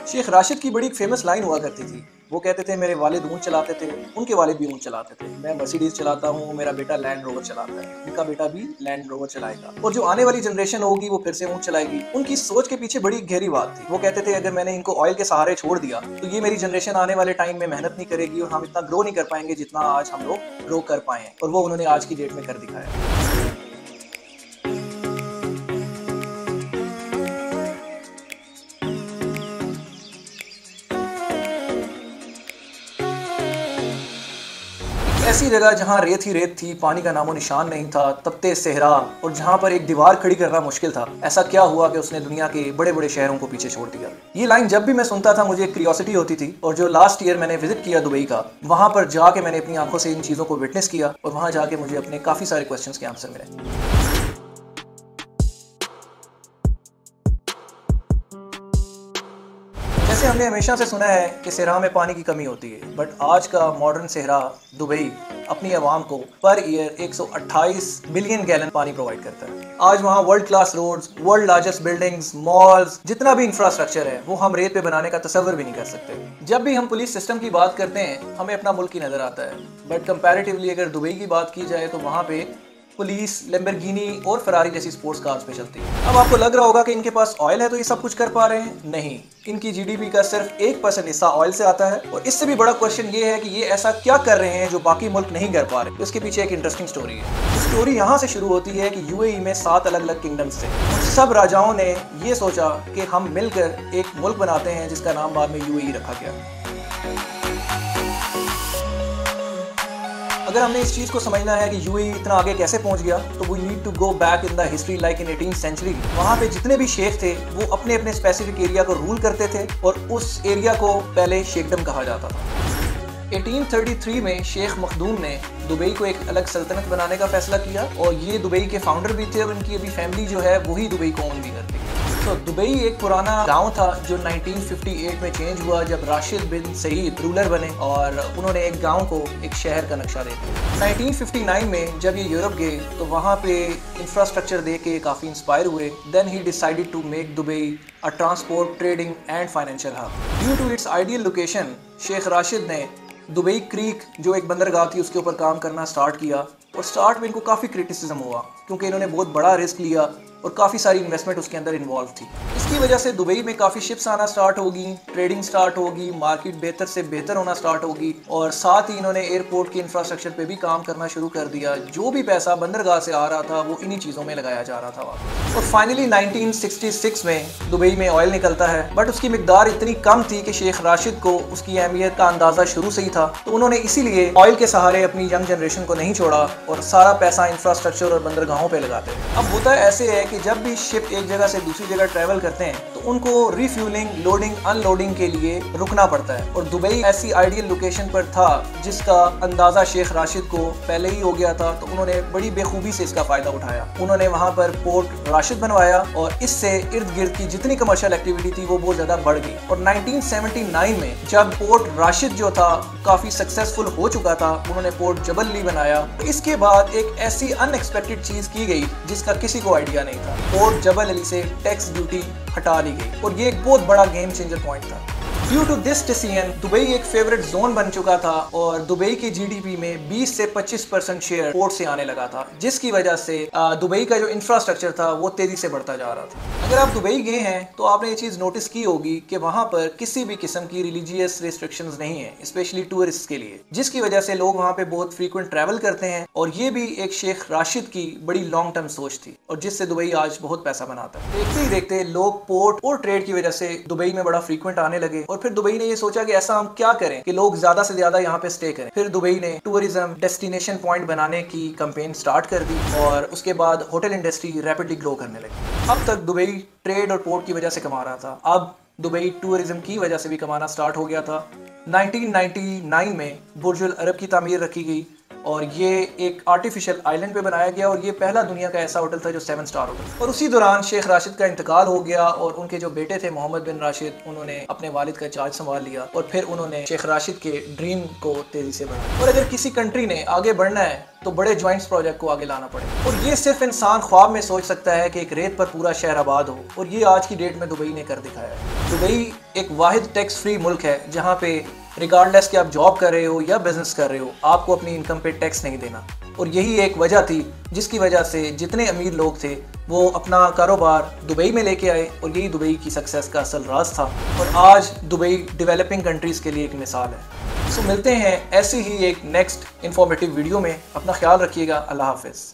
शेख राशिद की बड़ी एक फेमस लाइन हुआ करती थी। वो कहते थे मेरे वालिद ऊँट चलाते थे, उनके वालिद भी ऊँट चलाते थे। मैं मर्सिडीज़ चलाता हूँ, मेरा बेटा लैंड रोवर चलाता है, उनका बेटा भी लैंड रोवर चलाएगा। और जो आने वाली जनरेशन होगी वो फिर से ऊँट चलाएगी। उनकी सोच के पीछे बड़ी गहरी बात थी। वो कहते थे अगर मैंने इनको ऑयल के सहारे छोड़ दिया तो ये मेरी जनरेशन आने वाले टाइम में मेहनत नहीं करेगी और हम इतना ग्रो नहीं कर पाएंगे जितना आज हम लोग ग्रो कर पाए हैं। और वो उन्होंने आज की डेट में कर दिखाया। ऐसी जगह जहाँ रेत ही रेत थी, पानी का नामो निशान नहीं था, तपते सहरा, और जहाँ पर एक दीवार खड़ी करना मुश्किल था। ऐसा क्या हुआ कि उसने दुनिया के बड़े बड़े शहरों को पीछे छोड़ दिया। ये लाइन जब भी मैं सुनता था मुझे एक क्यूरियोसिटी होती थी। और जो लास्ट ईयर मैंने विजिट किया दुबई का, वहाँ पर जाके मैंने अपनी आंखों से इन चीज़ों को विटनेस किया और वहाँ जाके मुझे अपने काफ़ी सारे क्वेश्चंस के आंसर मिले। जैसे हमने हमेशा से सुना है कि सेहरा में पानी की कमी होती है, बट आज का मॉडर्न सेहरा दुबई अपनी आवाम को पर ईयर 128 बिलियन गैलन पानी प्रोवाइड करता है। आज वहाँ world class roads, world largest buildings, malls, जितना भी इंफ्रास्ट्रक्चर है वो हम रेत पे बनाने का तसव्वुर भी नहीं कर सकते। जब भी हम पुलिस सिस्टम की बात करते हैं हमें अपना मुल्क ही नजर आता है, बट कंपैरेटिवली अगर दुबई की बात की जाए तो वहाँ पे पुलिस लैम्बोर्गिनी और फरारी जैसी स्पोर्ट्स कार्स पे चलती है। अब आपको लग रहा होगा कि इनके पास ऑयल है तो ये सब कुछ कर पा रहे हैं। नहीं, इनकी जीडीपी का सिर्फ 1% हिस्सा ऑयल से आता है। और इससे भी बड़ा क्वेश्चन ये है कि ये ऐसा क्या कर रहे हैं जो बाकी मुल्क नहीं कर पा रहे। तो इसके पीछे एक इंटरेस्टिंग स्टोरी है। स्टोरी यहाँ से शुरू होती है कि यूएई में 7 अलग अलग किंगडम्स थे। सब राजाओं ने ये सोचा कि हम मिलकर एक मुल्क बनाते हैं जिसका नाम बाद में यूएई रखा गया। अगर हमने इस चीज़ को समझना है कि यूएई इतना आगे कैसे पहुंच गया तो we need to go back in the history like in 18th century. वहाँ पे जितने भी शेख थे वो अपने अपने स्पेसिफिक एरिया को रूल करते थे और उस एरिया को पहले शेखडम कहा जाता था। 1833 में शेख मखदूम ने दुबई को एक अलग सल्तनत बनाने का फैसला किया और ये दुबई के फाउंडर भी थे और उनकी अभी फैमिली जो है वही दुबई को ओन भी करती है। तो दुबई एक पुराना गांव था जो 1958 में चेंज हुआ जब राशिद बिन सईद रूलर बने और उन्होंने एक गांव को एक शहर का नक्शा दे दिया। 1959 में जब ये यूरोप गए तो वहाँ पे इंफ्रास्ट्रक्चर देख के काफ़ी इंस्पायर हुए। देन ही decided to make Dubai a transport, trading and financial hub. Due to its ideal location Sheikh Rashid ने दुबई क्रीक जो एक बंदरगाह थी उसके ऊपर काम करना स्टार्ट किया। और स्टार्ट में इनको काफ़ी क्रिटिसिज्म हुआ क्योंकि इन्होंने बहुत बड़ा रिस्क लिया और काफ़ी सारी इन्वेस्टमेंट उसके अंदर इन्वॉल्व थी। इसकी वजह से दुबई में काफ़ी शिप्स आना स्टार्ट होगी, ट्रेडिंग स्टार्ट होगी, मार्केट बेहतर से बेहतर होना स्टार्ट होगी और साथ ही इन्होंने एयरपोर्ट के इंफ्रास्ट्रक्चर पे भी काम करना शुरू कर दिया। जो भी पैसा बंदरगाह से आ रहा था वो इन्हीं चीज़ों में लगाया जा रहा था। और फाइनली 1966 में दुबई में ऑयल निकलता है, बट उसकी मिकदार इतनी कम थी कि शेख राशिद को उसकी अहमियत का अंदाज़ा शुरू से ही था। तो उन्होंने इसीलिए ऑयल के सहारे अपनी यंग जनरेशन को नहीं छोड़ा और सारा पैसा इंफ्रास्ट्रक्चर और बंदरगाहों पे लगाते हैं। अब होता ऐसे है कि जब भी शिप एक जगह से दूसरी जगह ट्रैवल करते हैं तो उनको रिफ्यूलिंग, लोडिंग, अनलोडिंग के लिए रुकना पड़ता है। और दुबई ऐसी आइडियल लोकेशन पर था जिसका अंदाजा शेख राशिद को पहले ही हो गया था। तो उन्होंने बड़ी बेखूबी से इसका फायदा उठाया। उन्होंने वहां पर पोर्ट राशिद बनवाया और इससे इर्द गिर्द की जितनी कमर्शियल एक्टिविटी थी वो बहुत ज्यादा बढ़ गई। और 1979 में जब पोर्ट राशिद जो था काफी सक्सेसफुल हो चुका था, उन्होंने पोर्ट जबल ली बनाया। इसके बाद एक ऐसी अनएक्सपेक्टेड चीज की गई जिसका किसी को आइडिया नहीं था। पोर्ट जबल अली से टैक्स ड्यूटी हटा ली गई और ये एक बहुत बड़ा गेम चेंजर पॉइंट था। Due to this decision Dubai एक फेवरेट जोन बन चुका था और दुबई की जीडीपी में 20 से 25% शेयर पोर्ट से आने लगा था, जिसकी वजह से दुबई का जो इंफ्रास्ट्रक्चर था वो तेजी से बढ़ता जा रहा था। अगर आप दुबई गए हैं तो आपने ये चीज़ नोटिस की होगी कि वहाँ पर किसी भी किस्म की रिलीजियस रिस्ट्रिक्शंस नहीं है, स्पेशली टूरिस्ट के लिए, जिसकी वजह से लोग वहाँ पे बहुत फ्रीक्वेंट ट्रैवल करते हैं। और ये भी एक शेख राशिद की बड़ी लॉन्ग टर्म सोच थी और जिससे दुबई आज बहुत पैसा बनाता है। देखते ही देखते लोग पोर्ट और ट्रेड की वजह से दुबई में बड़ा फ्रीक्वेंट आने लगे और फिर दुबई ने ये सोचा कि ऐसा हम क्या करें कि लोग ज्यादा से ज्यादा यहाँ पे स्टे करें। फिर दुबई ने टूरिज्म डेस्टिनेशन पॉइंट बनाने की कैंपेन स्टार्ट कर दी और उसके बाद होटल इंडस्ट्री रैपिडली ग्रो करने लगी। अब तक दुबई ट्रेड और पोर्ट की वजह से कमा रहा था, अब दुबई टूरिज्म की वजह से भी कमाना स्टार्ट हो गया था। 1999 में बुर्ज अल अरब की तामीर रखी गई और ये एक आर्टिफिशियल आइलैंड पे बनाया गया और ये पहला दुनिया का ऐसा होटल था जो 7 स्टार होटल। और उसी दौरान शेख राशिद का इंतकाल हो गया और उनके जो बेटे थे मोहम्मद बिन राशिद, उन्होंने अपने वालिद का चार्ज संभाल लिया और फिर उन्होंने शेख राशिद के ड्रीम को तेजी से बढ़ाया। और अगर किसी कंट्री ने आगे बढ़ना है तो बड़े जॉइंट्स प्रोजेक्ट को आगे लाना पड़ेगा। और ये सिर्फ इंसान ख्वाब में सोच सकता है कि एक रेत पर पूरा शहर आबाद हो, और ये आज की डेट में दुबई ने कर दिखाया है। दुबई एक वाहिद टैक्स फ्री मुल्क है जहाँ पे रिगार्डलेस कि आप जॉब कर रहे हो या बिजनेस कर रहे हो, आपको अपनी इनकम पे टैक्स नहीं देना। और यही एक वजह थी जिसकी वजह से जितने अमीर लोग थे वो अपना कारोबार दुबई में लेके आए, और यही दुबई की सक्सेस का असल राज था। और आज दुबई डेवलपिंग कंट्रीज़ के लिए एक मिसाल है। सो मिलते हैं ऐसी ही एक नेक्स्ट इंफॉर्मेटिव वीडियो में। अपना ख्याल रखिएगा। अल्लाह हाफिज़।